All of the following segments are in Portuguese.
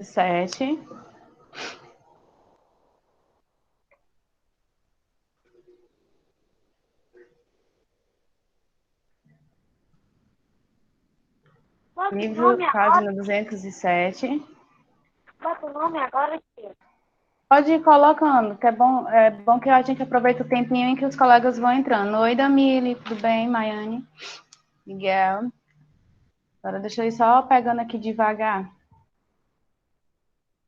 7. Livro, página 207. Bota o nome agora, tia. Pode ir colocando, que é bom que a gente aproveita o tempinho em que os colegas vão entrando. Oi, Damile, tudo bem? Maiane, Miguel. Agora deixa eu ir só pegando aqui devagar.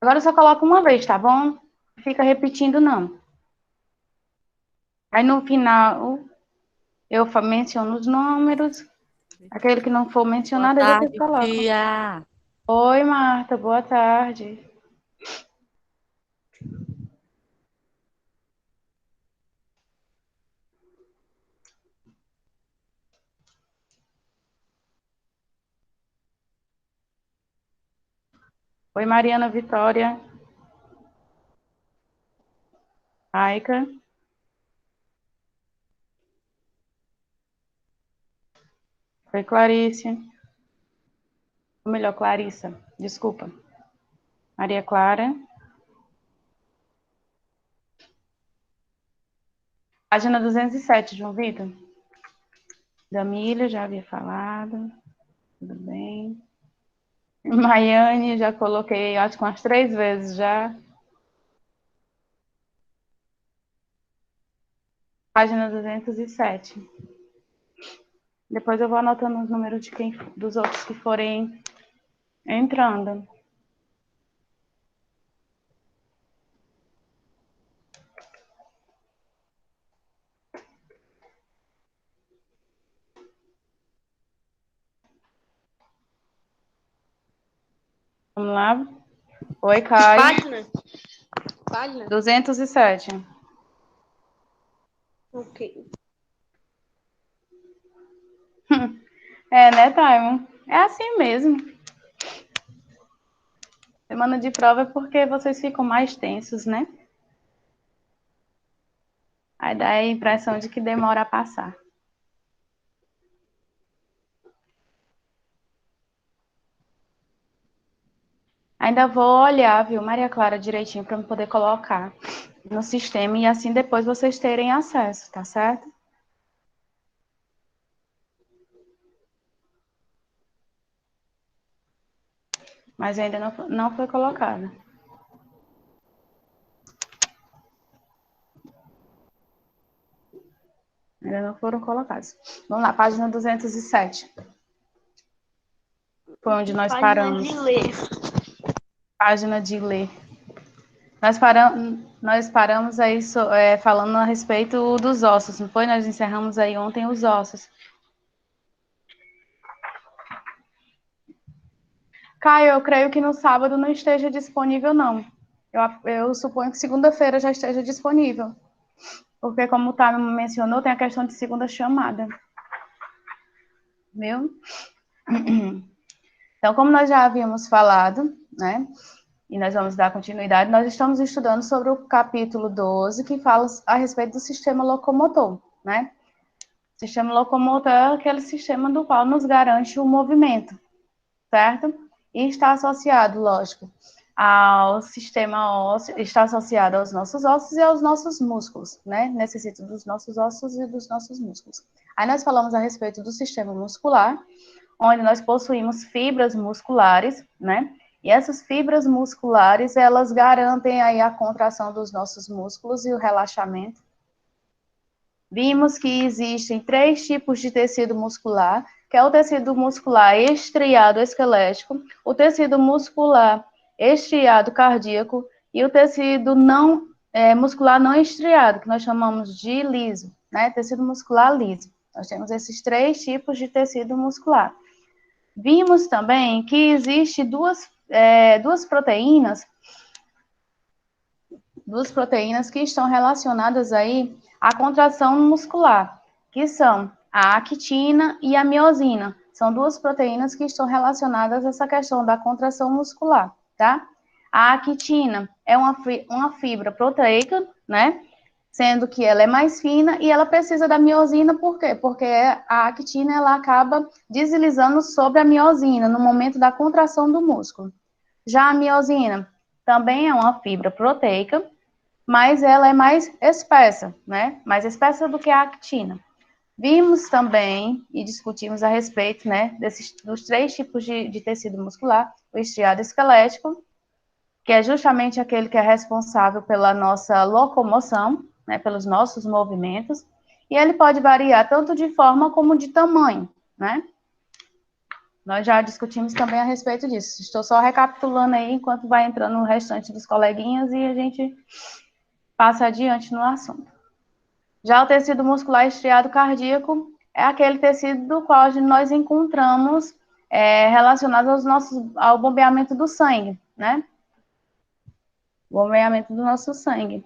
Agora eu só coloco uma vez, tá bom? Não fica repetindo, não. Aí no final eu menciono os números. Aquele que não for Boa mencionado, aí vocês tarde, colocam. tia. Oi, Marta, boa tarde. Oi, Mariana Vitória. Aika. Oi, Clarice. Ou melhor, Clarissa. Desculpa. Maria Clara. Página 207, João Vitor. Damília, já havia falado. Tudo bem. Maiane, já coloquei, acho que umas 3 vezes já. Página 207. Depois eu vou anotando os números dos outros que forem entrando. Vamos lá? Oi, Caio. Página? 207. Ok. É, né, Taimo? É assim mesmo. Semana de prova é porque vocês ficam mais tensos, né? Aí dá a impressão de que demora a passar. Ainda vou olhar, viu, Maria Clara, direitinho para eu poder colocar no sistema e assim depois vocês terem acesso, tá certo? Mas ainda não foi colocado. Ainda não foram colocados. Vamos lá, página 207. Foi onde nós paramos. Página de ler. Página de ler. Nós paramos aí falando a respeito dos ossos, não foi? Nós encerramos aí ontem os ossos. Caio, eu creio que no sábado não esteja disponível, não. Eu suponho que segunda-feira já esteja disponível. Porque, como o Tami mencionou, tem a questão de segunda chamada. Viu? Então, como nós já havíamos falado, né? E nós vamos dar continuidade, nós estamos estudando sobre o capítulo 12, que fala a respeito do sistema locomotor, né? O sistema locomotor é aquele sistema do qual nos garante o movimento, certo? E está associado, lógico, ao sistema ósseo, está associado aos nossos ossos e aos nossos músculos, né? Necessita dos nossos ossos e dos nossos músculos. Aí nós falamos a respeito do sistema muscular, onde nós possuímos fibras musculares, né? E essas fibras musculares, elas garantem aí a contração dos nossos músculos e o relaxamento. Vimos que existem 3 tipos de tecido muscular, que é o tecido muscular estriado esquelético, o tecido muscular estriado cardíaco e o tecido muscular não estriado, que nós chamamos de liso, né? Tecido muscular liso. Nós temos esses 3 tipos de tecido muscular. Vimos também que existe duas proteínas que estão relacionadas aí à contração muscular, que são a actina e a miosina. São 2 proteínas que estão relacionadas a essa questão da contração muscular, tá? A actina é uma fibra proteica, né? Sendo que ela é mais fina e ela precisa da miosina, por quê? Porque a actina ela acaba deslizando sobre a miosina no momento da contração do músculo. Já a miosina também é uma fibra proteica, mas ela é mais espessa, né? Mais espessa do que a actina. Vimos também e discutimos a respeito, né, dos 3 tipos de tecido muscular: o estriado esquelético, que é justamente aquele que é responsável pela nossa locomoção, né, pelos nossos movimentos, e ele pode variar tanto de forma como de tamanho, né? Nós já discutimos também a respeito disso. Estou só recapitulando aí enquanto vai entrando o restante dos coleguinhas e a gente passa adiante no assunto. Já o tecido muscular estriado cardíaco é aquele tecido do qual nós encontramos relacionado ao bombeamento do sangue, né? Bombeamento do nosso sangue.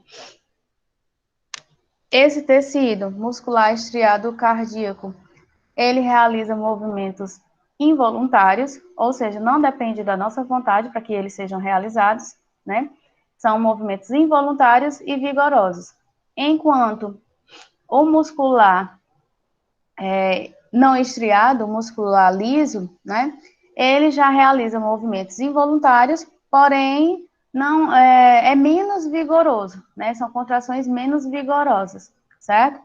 Esse tecido muscular estriado cardíaco, ele realiza movimentos involuntários, ou seja, não depende da nossa vontade para que eles sejam realizados, né? São movimentos involuntários e vigorosos. Enquanto o muscular não estriado, o muscular liso, né? Ele já realiza movimentos involuntários, porém não é menos vigoroso, né? São contrações menos vigorosas, certo?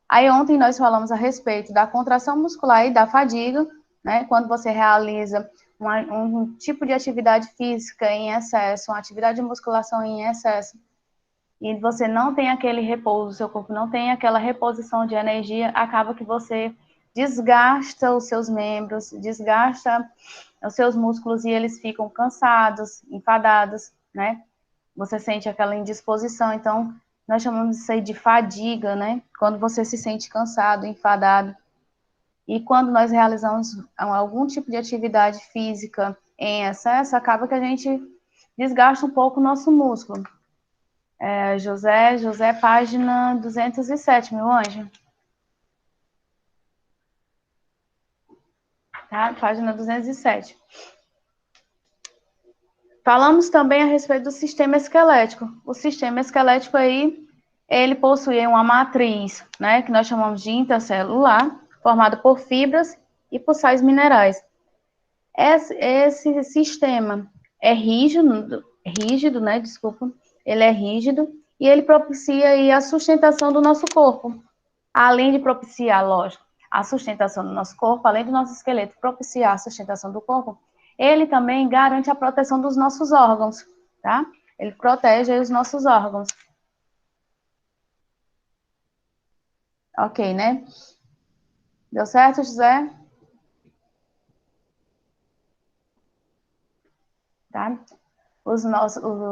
Aí ontem nós falamos a respeito da contração muscular e da fadiga, né? Quando você realiza um tipo de atividade física em excesso, uma atividade de musculação em excesso, e você não tem aquele repouso, seu corpo não tem aquela reposição de energia, acaba que você desgasta os seus membros, desgasta os seus músculos e eles ficam cansados, enfadados, né? Você sente aquela indisposição, então nós chamamos isso aí de fadiga, né? Quando você se sente cansado, enfadado. E quando nós realizamos algum tipo de atividade física em excesso, acaba que a gente desgasta um pouco o nosso músculo. José, página 207, meu anjo. Tá? Página 207. Falamos também a respeito do sistema esquelético. O sistema esquelético aí, ele possui uma matriz, né, que nós chamamos de intercelular, formada por fibras e por sais minerais. Esse sistema é rígido, né, desculpa, ele é rígido e ele propicia aí a sustentação do nosso corpo. Além de propiciar, lógico, a sustentação do nosso corpo, além do nosso esqueleto propiciar a sustentação do corpo, ele também garante a proteção dos nossos órgãos, tá? Ele protege aí os nossos órgãos. Ok, né? Deu certo, José? Tá? O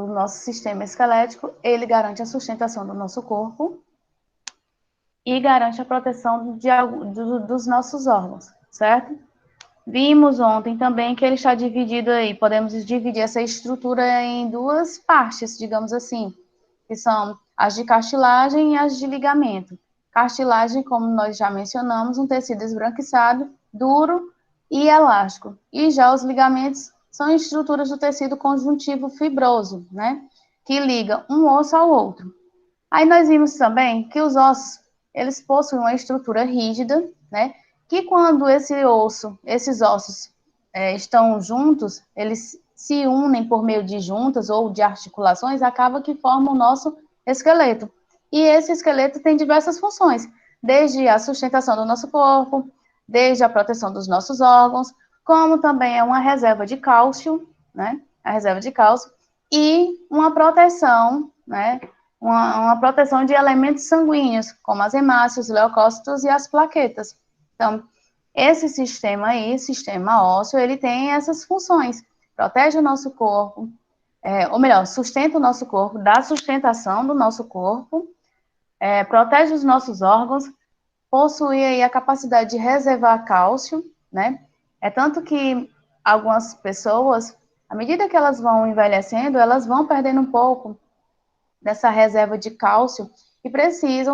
nosso sistema esquelético, ele garante a sustentação do nosso corpo e garante a proteção dos nossos órgãos, certo? Vimos ontem também que ele está dividido aí, podemos dividir essa estrutura em 2 partes, digamos assim, que são as de cartilagem e as de ligamento. Cartilagem, como nós já mencionamos, um tecido esbranquiçado, duro e elástico. E já os ligamentos são estruturas do tecido conjuntivo fibroso, né, que liga um osso ao outro. Aí nós vimos também que os ossos, eles possuem uma estrutura rígida, né, que quando esses ossos estão juntos, eles se unem por meio de juntas ou de articulações, acaba que formam o nosso esqueleto. E esse esqueleto tem diversas funções, desde a sustentação do nosso corpo, desde a proteção dos nossos órgãos, como também é uma reserva de cálcio, né, a reserva de cálcio, e uma proteção, né, uma proteção de elementos sanguíneos, como as hemácias, os leucócitos e as plaquetas. Então, esse sistema aí, sistema ósseo, ele tem essas funções. Protege o nosso corpo, ou melhor, sustenta o nosso corpo, dá sustentação do nosso corpo, protege os nossos órgãos, possui aí a capacidade de reservar cálcio, né? É tanto que algumas pessoas, à medida que elas vão envelhecendo, elas vão perdendo um pouco dessa reserva de cálcio e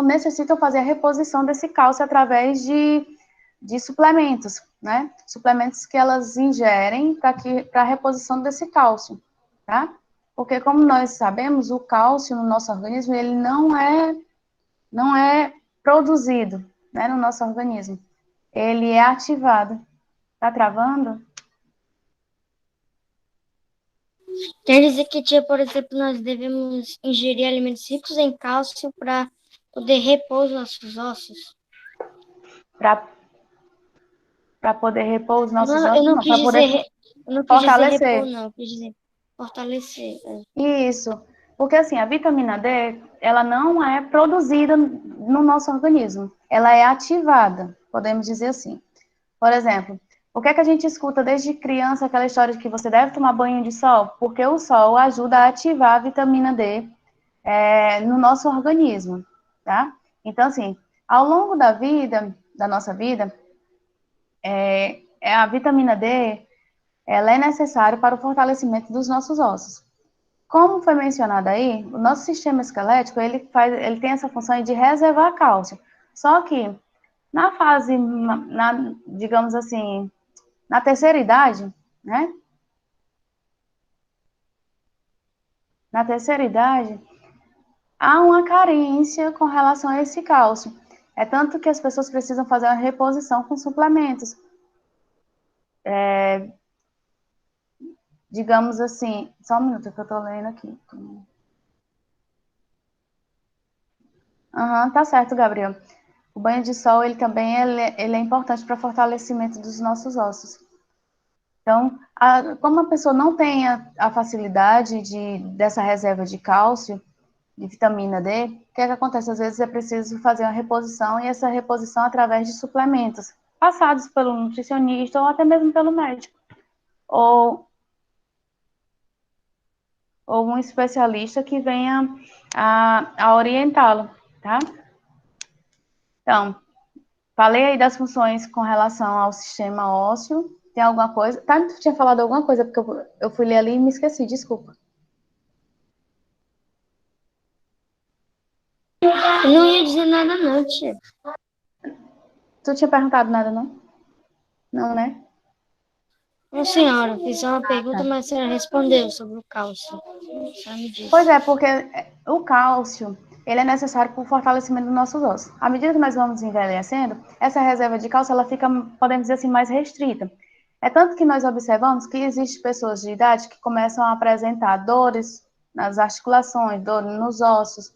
necessitam fazer a reposição desse cálcio através de suplementos, né? Suplementos que elas ingerem para a reposição desse cálcio, tá? Porque como nós sabemos, o cálcio no nosso organismo, ele não é produzido, né, no nosso organismo. Ele é ativado. Tá travando? Quer dizer que, tia, por exemplo, nós devemos ingerir alimentos ricos em cálcio para poder repor os nossos ossos? Para poder repor os nossos Não, eu ossos, não não, quis para poder dizer, eu não quis dizer repor, fortalecer. não. Eu quis dizer fortalecer. Isso, porque assim, a vitamina D, ela não é produzida no nosso organismo, ela é ativada, podemos dizer assim. Por exemplo, por que é que a gente escuta desde criança aquela história de que você deve tomar banho de sol? Porque o sol ajuda a ativar a vitamina D no nosso organismo, tá? Então, assim, ao longo da vida, da nossa vida, a vitamina D, ela é necessária para o fortalecimento dos nossos ossos. Como foi mencionado aí, o nosso sistema esquelético, ele tem essa função de reservar cálcio. Só que na fase, digamos assim, na terceira idade, né? Na terceira idade, há uma carência com relação a esse cálcio. É tanto que as pessoas precisam fazer uma reposição com suplementos. Digamos assim, só um minuto que eu estou lendo aqui. Tá certo, Gabriel. O banho de sol, ele também ele é importante para o fortalecimento dos nossos ossos. Então, como a pessoa não tem a facilidade dessa reserva de cálcio, de vitamina D, o que é que acontece? Às vezes é preciso fazer uma reposição, e essa reposição através de suplementos, passados pelo nutricionista ou até mesmo pelo médico. Ou um especialista que venha a orientá-lo, tá? Então, falei aí das funções com relação ao sistema ósseo. Tem alguma coisa? Tá, tu tinha falado alguma coisa, porque eu fui ler ali e me esqueci, desculpa. Eu não ia dizer nada, não, tia. Tu tinha perguntado nada, não? Não, né? Não, senhora, fiz uma pergunta, Tá. mas a senhora respondeu sobre o cálcio. A senhora me disse. Pois é, porque o cálcio, ele é necessário para o fortalecimento dos nossos ossos. À medida que nós vamos envelhecendo, essa reserva de cálcio, ela fica, podemos dizer assim, mais restrita. É tanto que nós observamos que existem pessoas de idade que começam a apresentar dores nas articulações, dor nos ossos,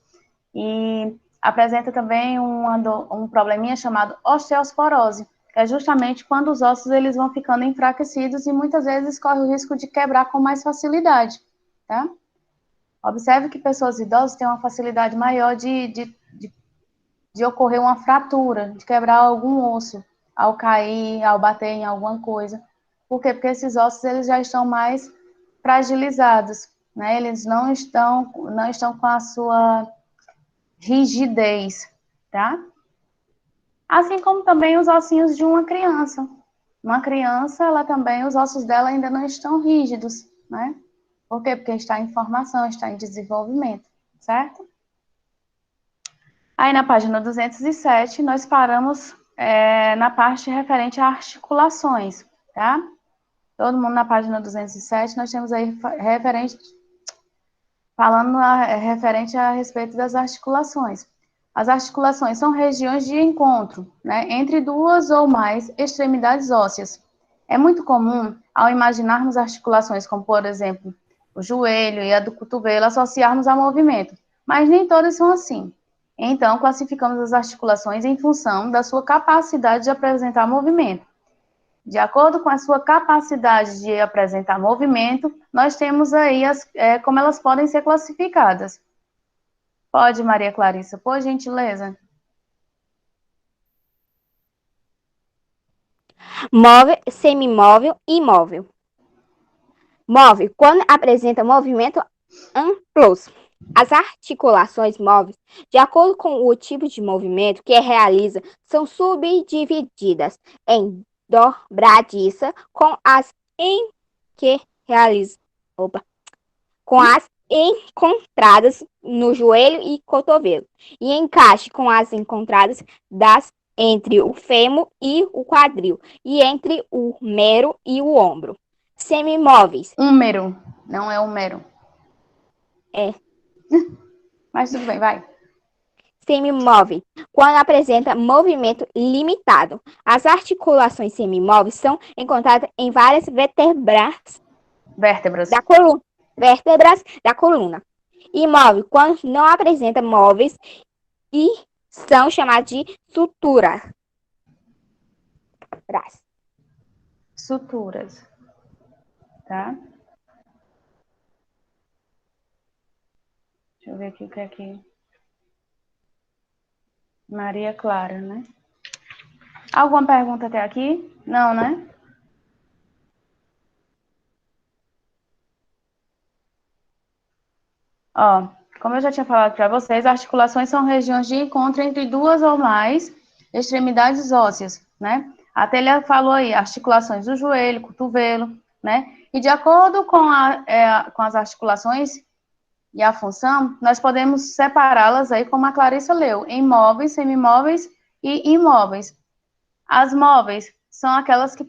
e apresenta também um probleminha chamado osteosporose, que é justamente quando os ossos eles vão ficando enfraquecidos e muitas vezes corre o risco de quebrar com mais facilidade, tá? Observe que pessoas idosas têm uma facilidade maior de ocorrer uma fratura, de quebrar algum osso, ao cair, ao bater em alguma coisa. Por quê? Porque esses ossos eles já estão mais fragilizados, né? Eles não estão com a sua rigidez, tá? Assim como também os ossinhos de uma criança. Uma criança, ela também, os ossos dela ainda não estão rígidos, né? Por quê? Porque está em formação, está em desenvolvimento, certo? Aí na página 207, nós paramos na parte referente a articulações, tá? Todo mundo na página 207, nós temos aí referente a respeito das articulações. As articulações são regiões de encontro, né, entre duas ou mais extremidades ósseas. É muito comum, ao imaginarmos articulações como, por exemplo, o joelho e a do cotovelo, associarmos a movimento, mas nem todas são assim. Então, classificamos as articulações em função da sua capacidade de apresentar movimento. De acordo com a sua capacidade de apresentar movimento, nós temos aí como elas podem ser classificadas. Pode, Maria Clarissa, por gentileza. Móvel, semimóvel e móvel. Móvel, quando apresenta movimento amplos. As articulações móveis, de acordo com o tipo de movimento que realiza, são subdivididas em dobradiça com as em que realiza, com as encontradas no joelho e cotovelo, e encaixe com as encontradas entre o fêmur e o quadril, e entre o mero e o ombro. Semimóveis. Húmero, não é húmero. É. Mas tudo bem, vai. Semimóvel, quando apresenta movimento limitado. As articulações semimóveis são encontradas em várias vértebras Vértebras. da coluna. vértebras da coluna. Imóvel, quando não apresenta móveis e são chamados de suturas. Suturas, tá? Deixa eu ver aqui o que é aqui. Maria Clara, né? Alguma pergunta até aqui? Não, né? Ó, como eu já tinha falado para vocês, articulações são regiões de encontro entre duas ou mais extremidades ósseas, né? Até ele falou aí, articulações do joelho, cotovelo, né? E de acordo com, com as articulações e a função, nós podemos separá-las aí, como a Clarissa leu, em móveis, semimóveis e imóveis. As móveis são aquelas que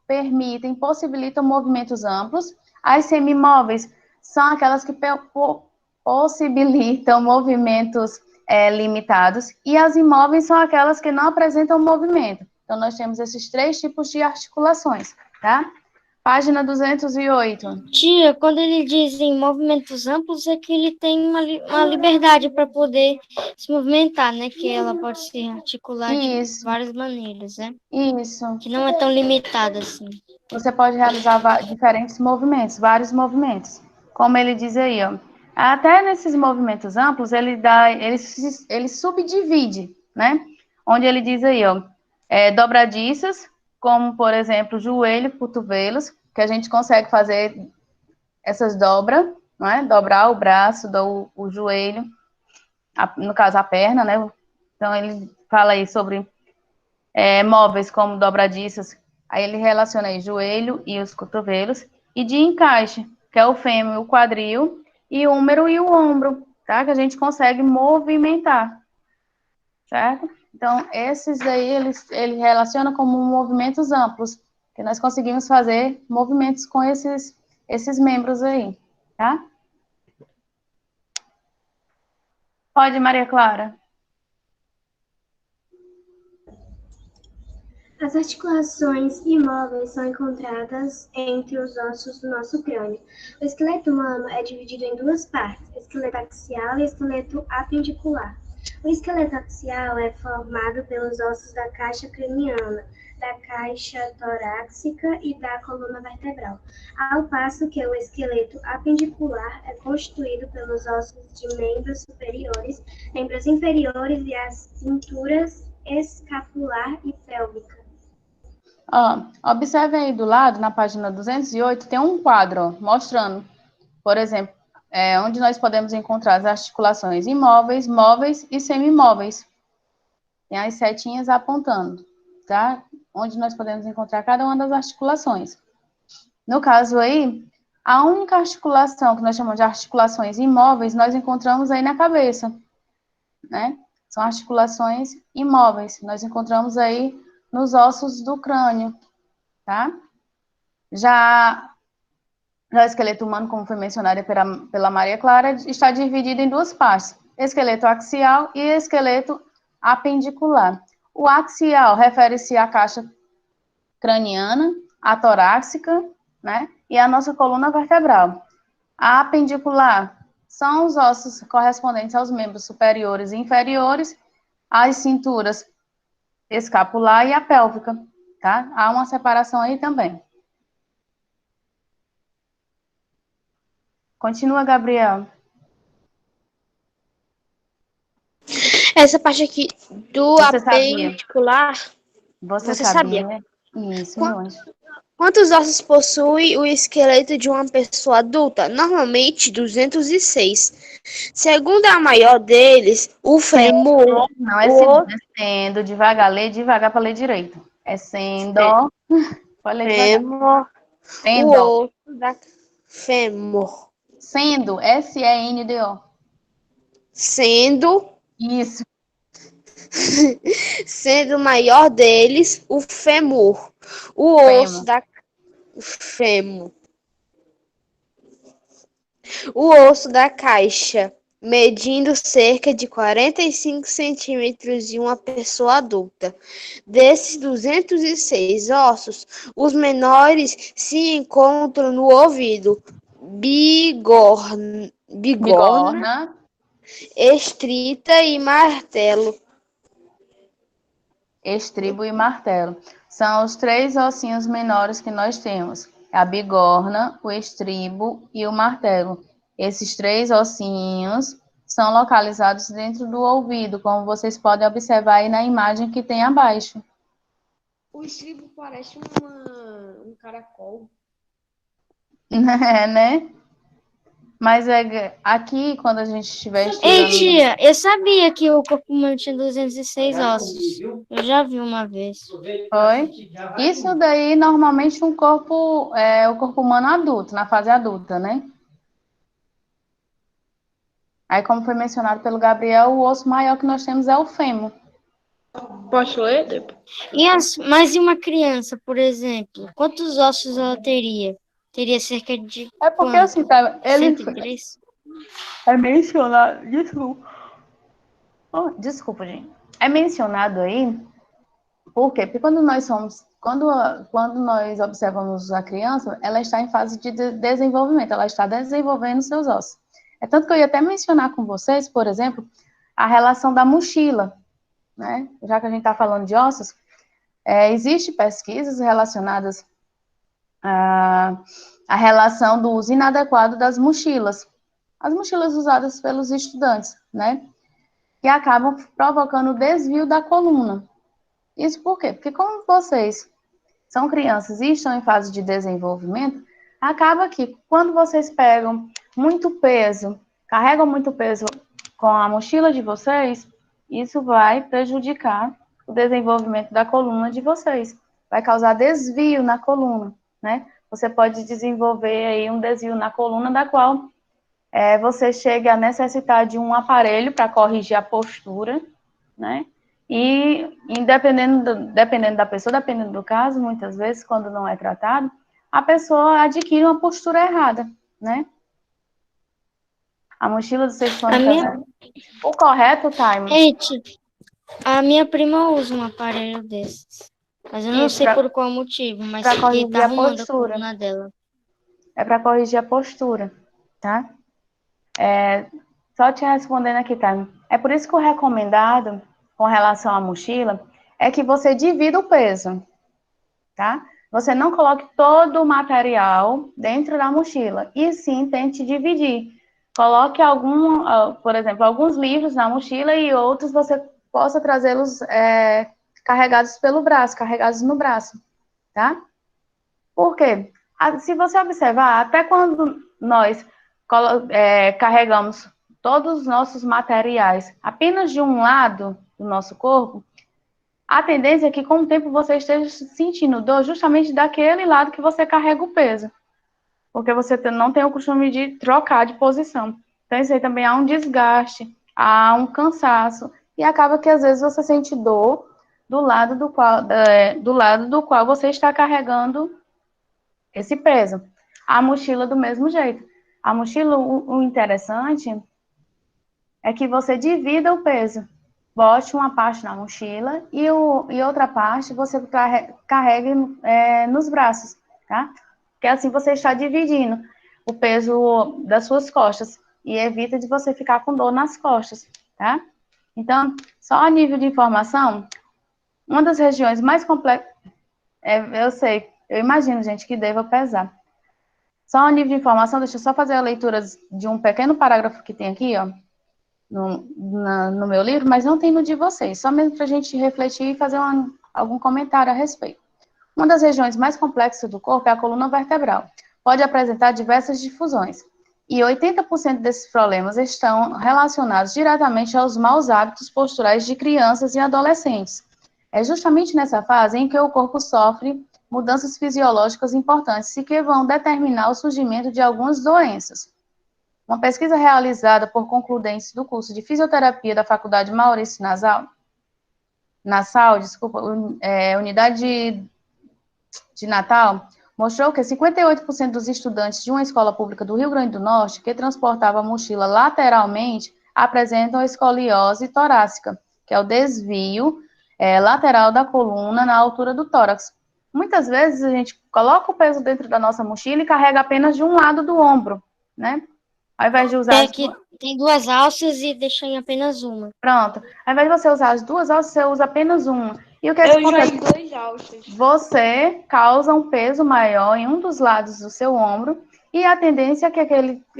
permitem, possibilitam movimentos amplos. As semimóveis são aquelas que possibilitam movimentos limitados. E as imóveis são aquelas que não apresentam movimento. Então, nós temos esses 3 tipos de articulações, tá? Página 208. Tia, quando ele diz em movimentos amplos, é que ele tem uma liberdade para poder se movimentar, né? Que ela pode se articular de várias maneiras, né? Isso. Que não é tão limitada assim. Você pode realizar diferentes movimentos, vários movimentos. Como ele diz aí, ó. Até nesses movimentos amplos, ele subdivide, né? Onde ele diz aí, ó, dobradiças, como, por exemplo, joelho, cotovelos, que a gente consegue fazer essas dobras, não é? Dobrar o braço, o joelho, no caso, a perna, né? Então, ele fala aí sobre móveis como dobradiças, aí ele relaciona aí joelho e os cotovelos, e de encaixe, que é o fêmur, o quadril, e o húmero e o ombro, tá? Que a gente consegue movimentar, certo? Então, esses aí, ele relaciona como movimentos amplos, que nós conseguimos fazer movimentos com esses membros aí, tá? Pode, Maria Clara. As articulações imóveis são encontradas entre os ossos do nosso crânio. O esqueleto humano é dividido em 2 partes, esqueleto axial e esqueleto apendicular. O esqueleto axial é formado pelos ossos da caixa craniana, da caixa torácica e da coluna vertebral, ao passo que o esqueleto apendicular é constituído pelos ossos de membros superiores, membros inferiores e as cinturas escapular e pélvica. Observe aí do lado, na página 208, tem um quadro, ó, mostrando, por exemplo, onde nós podemos encontrar as articulações imóveis, móveis e semimóveis. Tem as setinhas apontando, tá? Onde nós podemos encontrar cada uma das articulações. No caso aí, a única articulação que nós chamamos de articulações imóveis, nós encontramos aí na cabeça, né? São articulações imóveis. Nós encontramos aí nos ossos do crânio, tá? Já o esqueleto humano, como foi mencionado pela Maria Clara, está dividido em 2 partes, esqueleto axial e esqueleto apendicular. O axial refere-se à caixa craniana, a torácica, né? E a nossa coluna vertebral. A apendicular são os ossos correspondentes aos membros superiores e inferiores, as cinturas escapular e a pélvica, tá? Há uma separação aí também. Continua, Gabriel. Essa parte aqui do apendicular, Você sabia? sabia? Isso, meu anjo. Quantos ossos possui o esqueleto de uma pessoa adulta? Normalmente 206. Segundo a maior deles, o fêmur. Não, é sendo, devagar, lê devagar para ler direito. É sendo. Pode ler devagar. Sendo. O osso da fêmur. Sendo, S-E-N-D-O. Sendo. Isso. Sendo o maior deles o fêmur. O osso da fêmur. O osso da caixa, medindo cerca de 45 centímetros de uma pessoa adulta. Desses 206 ossos, os menores se encontram no ouvido, bigorna, estrita e martelo. Estribo e martelo. São os 3 ossinhos menores que nós temos. A bigorna, o estribo e o martelo. Esses 3 ossinhos são localizados dentro do ouvido, como vocês podem observar aí na imagem que tem abaixo. O estribo parece um caracol. É, né? Mas aqui, quando a gente estiver Ei, estudando... tia, eu sabia que o corpo humano tinha 206 ossos. Eu já vi uma vez. Foi? Isso daí, normalmente, o corpo humano adulto, na fase adulta, né? Aí, como foi mencionado pelo Gabriel, o osso maior que nós temos é o fêmur. Posso ler, Débora? Mas e uma criança, por exemplo? Quantos ossos ela teria? Teria cerca de É porque, quanto? assim, tá, ele 103? é mencionado... Desculpa, gente. É mencionado aí, por quê? Porque quando nós observamos a criança, ela está em fase de desenvolvimento, ela está desenvolvendo seus ossos. É tanto que eu ia até mencionar com vocês, por exemplo, a relação da mochila, né? Já que a gente está falando de ossos, existem pesquisas relacionadas à relação do uso inadequado das mochilas, as mochilas usadas pelos estudantes, né? Que acabam provocando desvio da coluna. Isso por quê? Porque como vocês são crianças e estão em fase de desenvolvimento, acaba que quando vocês pegam muito peso, carregam muito peso com a mochila de vocês, isso vai prejudicar o desenvolvimento da coluna de vocês. Vai causar desvio na coluna, né? Você pode desenvolver aí um desvio na coluna, da qual você chega a necessitar de um aparelho para corrigir a postura, né? E dependendo da pessoa, dependendo do caso, muitas vezes, quando não é tratado, a pessoa adquire uma postura errada, né? A mochila do sexto ano, o correto, Time. Ei, tia, a minha prima usa um aparelho desses. Mas eu não sei por qual motivo, mas pra que corrigir tá a arrumando a postura. coluna dela. É para corrigir a postura, tá? Só te respondendo aqui, Time. É por isso que o recomendado, com relação à mochila, é que você divida o peso, tá? Você não coloque todo o material dentro da mochila, e sim tente dividir. Coloque por exemplo, alguns livros na mochila e outros você possa trazê-los carregados pelo braço, carregados no braço, tá? Por quê? Se você observar, até quando nós carregamos todos os nossos materiais apenas de um lado do nosso corpo, a tendência é que com o tempo você esteja sentindo dor justamente daquele lado que você carrega o peso, porque você não tem o costume de trocar de posição. Então, isso aí também há um desgaste, há um cansaço, e acaba que às vezes você sente dor do lado do qual você está carregando esse peso. A mochila do mesmo jeito. A mochila, o interessante é que você divida o peso. Bote uma parte na mochila e outra parte você carregue nos braços, tá? Porque assim você está dividindo o peso das suas costas e evita de você ficar com dor nas costas, tá? Então, só a nível de informação, uma das regiões mais complexas... eu sei, eu imagino, gente, que deva pesar. Só a nível de informação, deixa eu só fazer a leitura de um pequeno parágrafo que tem aqui, ó, no meu livro, mas não tem no de vocês, só mesmo para a gente refletir e fazer algum comentário a respeito. Uma das regiões mais complexas do corpo é a coluna vertebral. Pode apresentar diversas difusões, e 80% desses problemas estão relacionados diretamente aos maus hábitos posturais de crianças e adolescentes. É justamente nessa fase em que o corpo sofre mudanças fisiológicas importantes e que vão determinar o surgimento de algumas doenças. Uma pesquisa realizada por concludentes do curso de fisioterapia da Faculdade Maurício Nassau, unidade de Natal, mostrou que 58% dos estudantes de uma escola pública do Rio Grande do Norte que transportavam a mochila lateralmente apresentam escoliose torácica, que é o desvio lateral da coluna na altura do tórax. muitas vezes a gente coloca o peso dentro da nossa mochila e carrega apenas de um lado do ombro, né? Ao invés de usar tem duas alças e deixa em apenas uma. Pronto. Ao invés de você usar as duas alças, você usa apenas uma. E o que Eu acontece? usei 2 alças. Você causa um peso maior em um dos lados do seu ombro e a tendência é que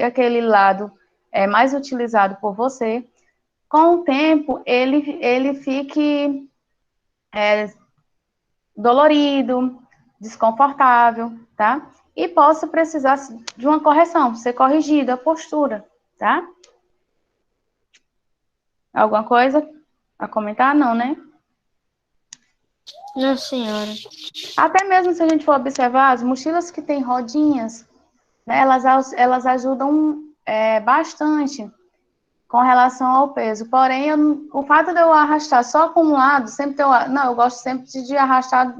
aquele lado é mais utilizado por você, com o tempo, ele fique dolorido, desconfortável, tá? E possa precisar de uma correção, ser corrigida a postura, tá? Alguma coisa a comentar? Não, né? Não, senhora. Até mesmo se a gente for observar, as mochilas que têm rodinhas, né, elas ajudam bastante com relação ao peso. Porém, o fato de eu arrastar só com um lado, eu gosto sempre de arrastar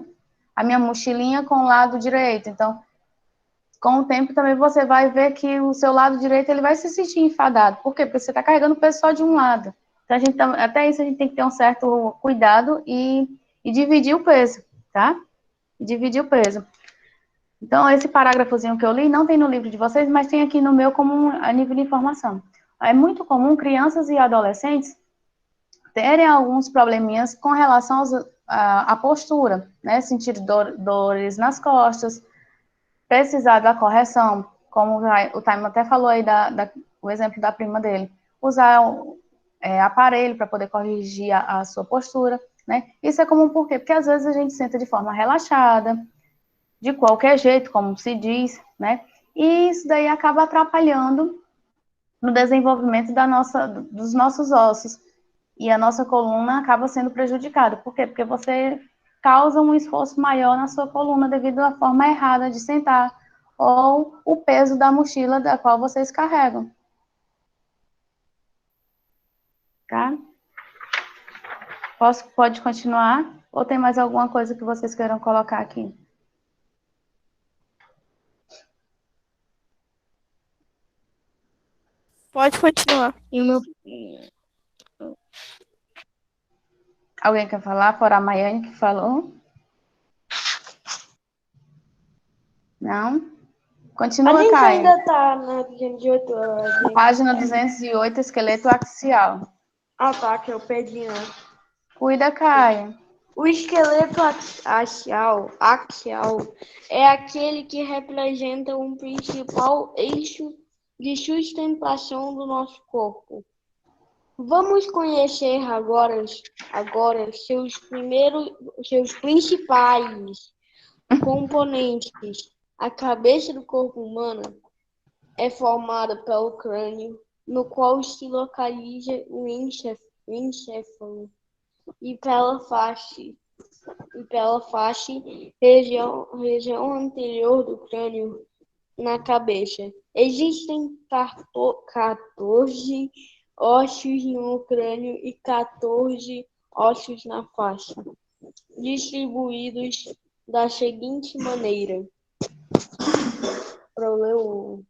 a minha mochilinha com o lado direito. Então, com o tempo também você vai ver que o seu lado direito ele vai se sentir enfadado. Por quê? Porque você está carregando o peso só de um lado. Então, até isso a gente tem que ter um certo cuidado e dividir o peso, tá? Dividir o peso. Então, esse parágrafozinho que eu li não tem no livro de vocês, mas tem aqui no meu como a nível de informação. É muito comum crianças e adolescentes terem alguns probleminhas com relação à postura, né? Sentir dores nas costas, precisar da correção, como o Taimo até falou aí, o exemplo da prima dele. Usar aparelho para poder corrigir a sua postura, né? Isso é comum por quê? Porque às vezes a gente senta de forma relaxada, de qualquer jeito, como se diz, né? E isso daí acaba atrapalhando no desenvolvimento dos nossos ossos. E a nossa coluna acaba sendo prejudicada. Por quê? Porque você causa um esforço maior na sua coluna devido à forma errada de sentar ou o peso da mochila da qual vocês carregam. Tá? Pode continuar? Ou tem mais alguma coisa que vocês queiram colocar aqui? Pode continuar. E o meu... Alguém quer falar? Fora a Maiane que falou? Não? Continua, A gente Caio. ainda tá na 208. Página 208, esqueleto axial. Ah, tá, que é o pedinho. Cuida, Caio. O esqueleto axial é aquele que representa um principal eixo de sustentação do nosso corpo. Vamos conhecer agora seus principais componentes. A cabeça do corpo humano é formada pelo crânio, no qual se localiza o encéfalo, e pela face, região anterior do crânio na cabeça. Existem 14 ossos no crânio e 14 ossos na face, distribuídos da seguinte maneira. Para eu ler o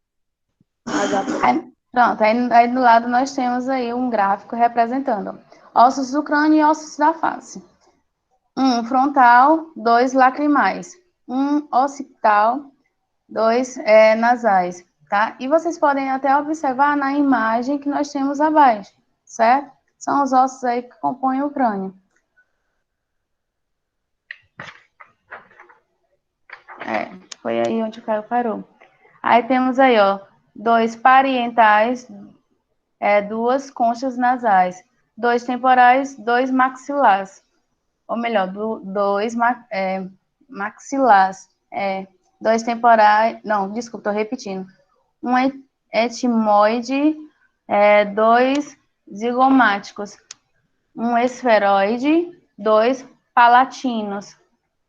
Pronto, aí do lado nós temos aí um gráfico representando ossos do crânio e ossos da face. 1 frontal, 2 lacrimais, 1 occipital, 2 nasais, tá? E vocês podem até observar na imagem que nós temos abaixo, certo? São os ossos aí que compõem o crânio. Foi aí onde o Caio parou. Aí temos aí, ó, 2 parietais, 2 conchas nasais, 2 temporais, 2 maxilares. Ou melhor, 2 maxilares. 2 temporais, não, desculpa, tô repetindo. 1 etimoide, 2 zigomáticos, 1 esferoide, 2 palatinos,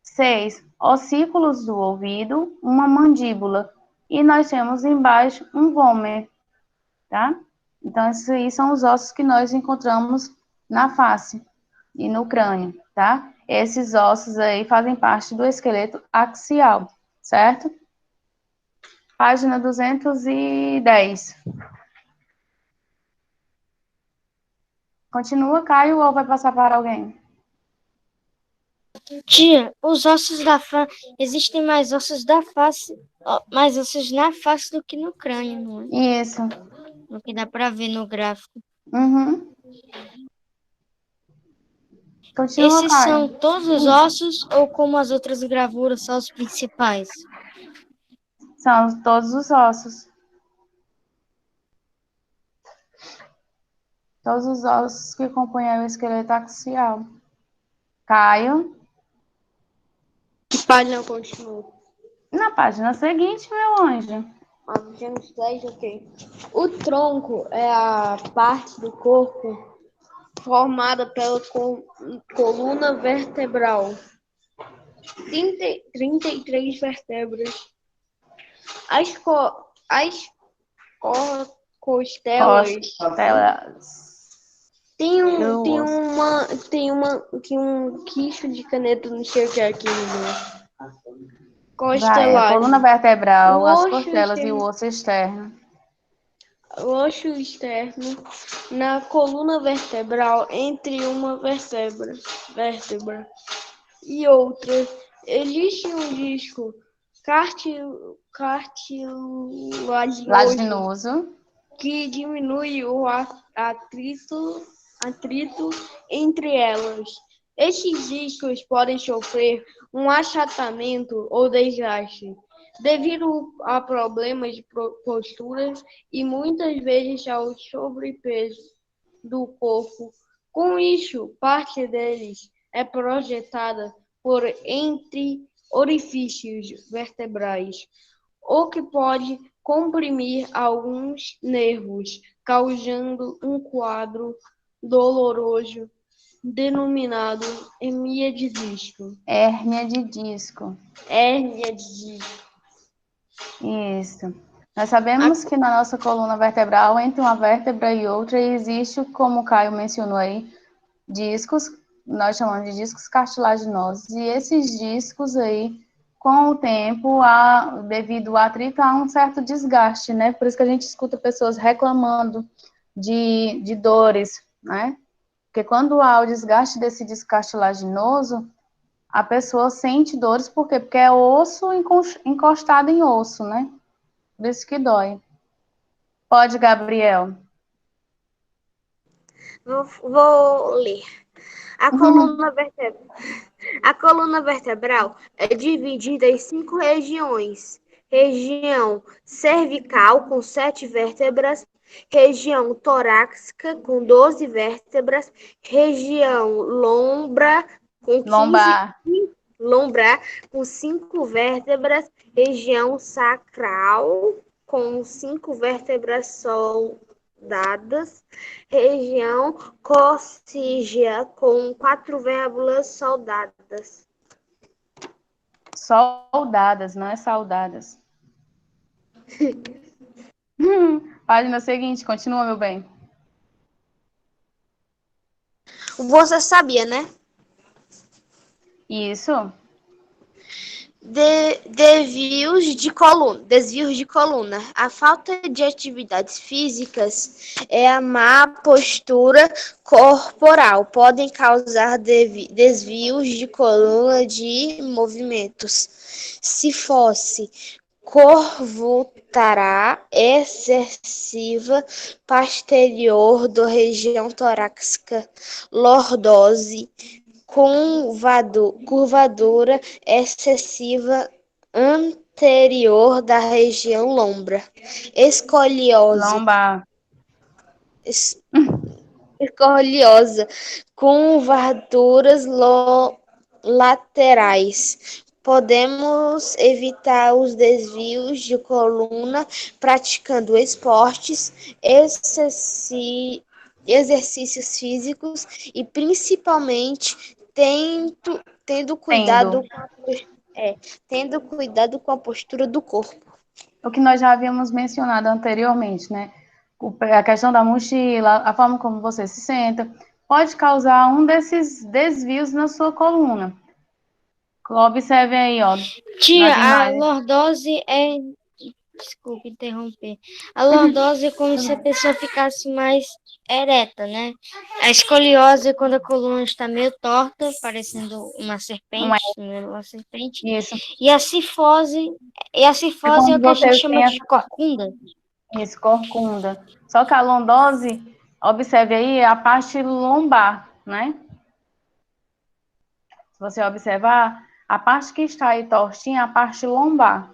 6 ossículos do ouvido, 1 mandíbula. E nós temos embaixo um vômer, tá? Então, esses aí são os ossos que nós encontramos na face e no crânio, tá? Esses ossos aí fazem parte do esqueleto axial, certo? Página 210. Continua, Caio, ou vai passar para alguém? Tia, os ossos da face, existem mais ossos da face, mais ossos na face do que no crânio, não é? Isso. O que dá para ver no gráfico. Uhum. Continua, Esses Caio. são todos os ossos ou como as outras gravuras são os principais? São todos os ossos. Todos os ossos que compõem o esqueleto axial. Caio. Que página continua? Na página seguinte, meu anjo. Página 10, ok. O tronco é a parte do corpo formada pela coluna vertebral. 33 vértebras. As costelas tem um quicho de caneta, não sei o que é aquilo. Vai, a coluna vertebral, as costelas e o osso externo. O osso externo na coluna vertebral entre uma vértebra e outra. Existe um disco cartilaginoso que diminui o atrito entre elas. Estes discos podem sofrer um achatamento ou desgaste devido a problemas de posturas e muitas vezes ao sobrepeso do corpo. Com isso, parte deles é projetada por entre orifícios vertebrais, o que pode comprimir alguns nervos, causando um quadro doloroso denominado hérnia de disco. Hérnia de disco. Hérnia de disco. Isso. Nós sabemos que na nossa coluna vertebral, entre uma vértebra e outra, existe, como o Caio mencionou aí, discos, nós chamamos de discos cartilaginosos, e esses discos aí, com o tempo, devido ao atrito, há um certo desgaste, né? Por isso que a gente escuta pessoas reclamando de dores, né? Porque quando há o desgaste desse disco cartilaginoso, a pessoa sente dores, por quê? Porque é osso encostado em osso, né? Por isso que dói. Pode, Gabriel. Vou ler. A coluna vertebral é dividida em 5 regiões. Região cervical, com 7 vértebras. Região torácica, com 12 vértebras. Região lombar, com 5 vértebras. Região sacral, com 5 vértebras soldadas. Região coxígea, com 4 vértebras soldadas. Soldadas, não é saudadas. Página seguinte, continua, meu bem. Você sabia, né? Isso. Desvios de coluna. A falta de atividades físicas é a má postura corporal. Podem causar desvios de coluna de movimentos. Se fosse curvatura excessiva posterior da região torácica, lordose, curvadura excessiva anterior da região lombar, escoliosa, curvaduras laterais. Podemos evitar os desvios de coluna praticando esportes, exercícios físicos e principalmente tendo cuidado com a postura do corpo. O que nós já havíamos mencionado anteriormente, né? A questão da mochila, a forma como você se senta, pode causar um desses desvios na sua coluna. Observe aí, ó. Tia, a lordose é Desculpe interromper. A lordose é como se a pessoa ficasse mais ereta, né? A escoliose é quando a coluna está meio torta, parecendo uma serpente, uma serpente. Isso. E a cifose é o que a gente chama de corcunda. Isso, corcunda. Só que a lordose, observe aí, é a parte lombar, né? Se você observar, a parte que está aí tortinha é a parte lombar.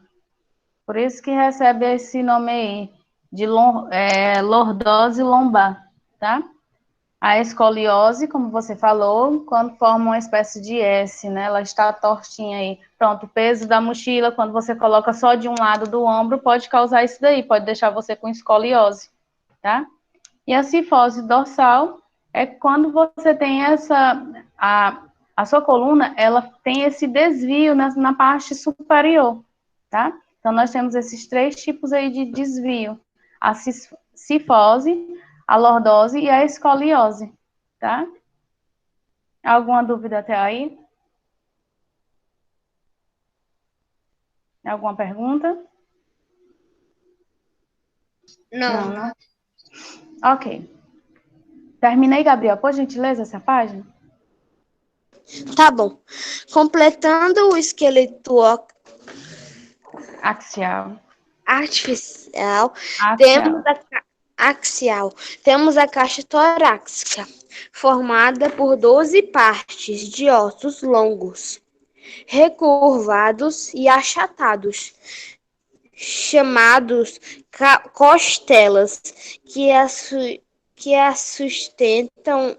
Por isso que recebe esse nome aí, de lordose lombar, tá? A escoliose, como você falou, quando forma uma espécie de S, né? Ela está tortinha aí. Pronto, o peso da mochila, quando você coloca só de um lado do ombro, pode causar isso daí, pode deixar você com escoliose, tá? E a cifose dorsal é quando você tem a sua coluna, ela tem esse desvio na parte superior, tá? Então, nós temos esses 3 tipos aí de desvio. A cifose, a lordose e a escoliose, tá? Alguma dúvida até aí? Alguma pergunta? Não. Ok. Terminei, Gabriel. Por gentileza, essa página? Tá bom. Completando o esqueleto Axial. Artificial, temos a caixa torácica, formada por 12 partes de ossos longos, recurvados e achatados, chamados costelas, que a sustentam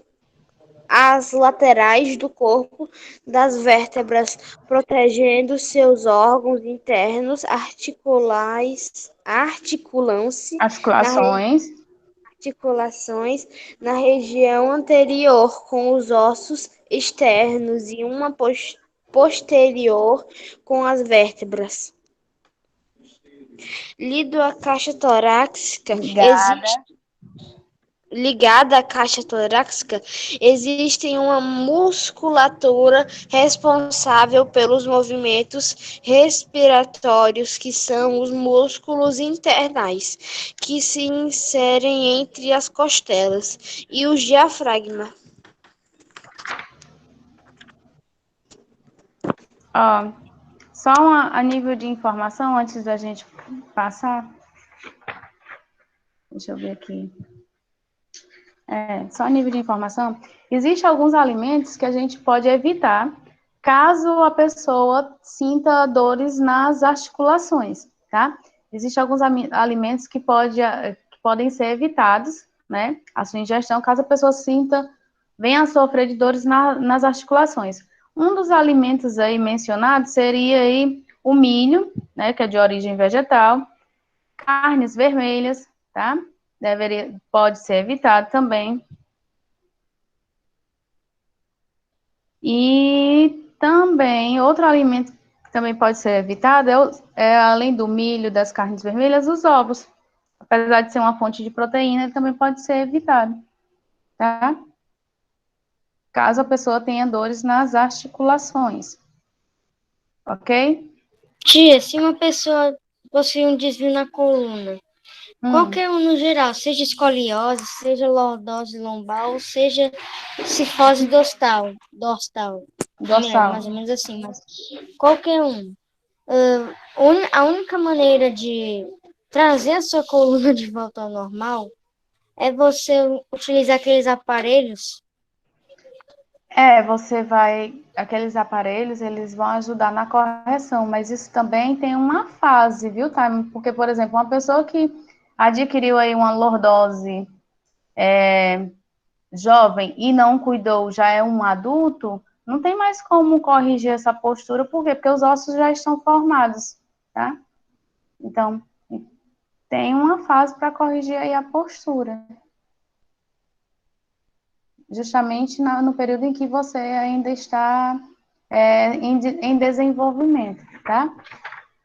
as laterais do corpo das vértebras, protegendo seus órgãos internos, articulações na região anterior com os ossos externos e uma posterior com as vértebras. Ligada à caixa torácica, existe uma musculatura responsável pelos movimentos respiratórios, que são os músculos internais, que se inserem entre as costelas, e o diafragma. Só a nível de informação, antes da gente passar. Deixa eu ver aqui. Só a nível de informação. Existem alguns alimentos que a gente pode evitar caso a pessoa sinta dores nas articulações, tá? Existem alguns alimentos que podem ser evitados, né? A sua ingestão, caso a pessoa venha a sofrer de dores nas articulações. Um dos alimentos aí mencionados seria aí o milho, né? Que é de origem vegetal, carnes vermelhas, tá? Pode ser evitado também. E também, outro alimento que também pode ser evitado além do milho, das carnes vermelhas, os ovos. Apesar de ser uma fonte de proteína, ele também pode ser evitado, tá? Caso a pessoa tenha dores nas articulações. Ok? Tia, se uma pessoa possui um desvio na coluna, qualquer um no geral, seja escoliose, seja lordose lombar, ou seja cifose dorsal. Mais ou menos assim, mas qualquer um. A única maneira de trazer a sua coluna de volta ao normal é você utilizar aqueles aparelhos. Aqueles aparelhos, eles vão ajudar na correção, mas isso também tem uma fase, viu, tá? Porque, por exemplo, uma pessoa que adquiriu aí uma lordose jovem e não cuidou, já é um adulto, não tem mais como corrigir essa postura, por quê? Porque os ossos já estão formados, tá? Então, tem uma fase para corrigir aí a postura. Justamente no período em que você ainda está em desenvolvimento, tá?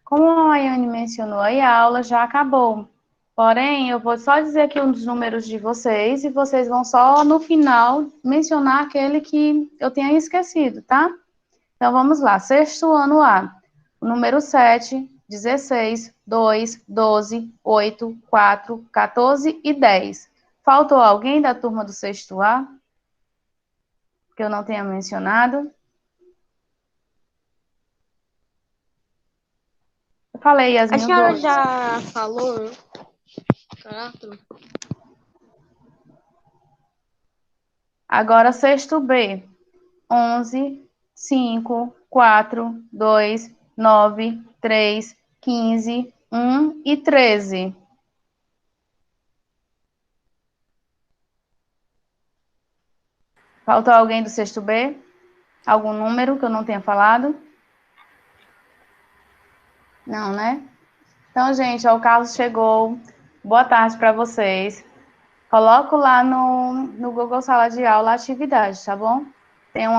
Como a Ayane mencionou aí, a aula já acabou. Porém, eu vou só dizer aqui um dos números de vocês e vocês vão só, no final, mencionar aquele que eu tenha esquecido, tá? Então, vamos lá. Sexto ano A, o número 7, 16, 2, 12, 8, 4, 14 e 10. Faltou alguém da turma do sexto A? Que eu não tenha mencionado? Eu falei, A Yasmin, os senhora outros. já falou, né? Caraca. Agora, sexto B. 11, 5, 4, 2, 9, 3, 15, 1 e 13. Faltou alguém do sexto B? Algum número que eu não tenha falado? Não, né? Então, gente, ó, o Carlos chegou. Boa tarde para vocês. Coloco lá no Google Sala de Aula a atividade, tá bom? Tenham uma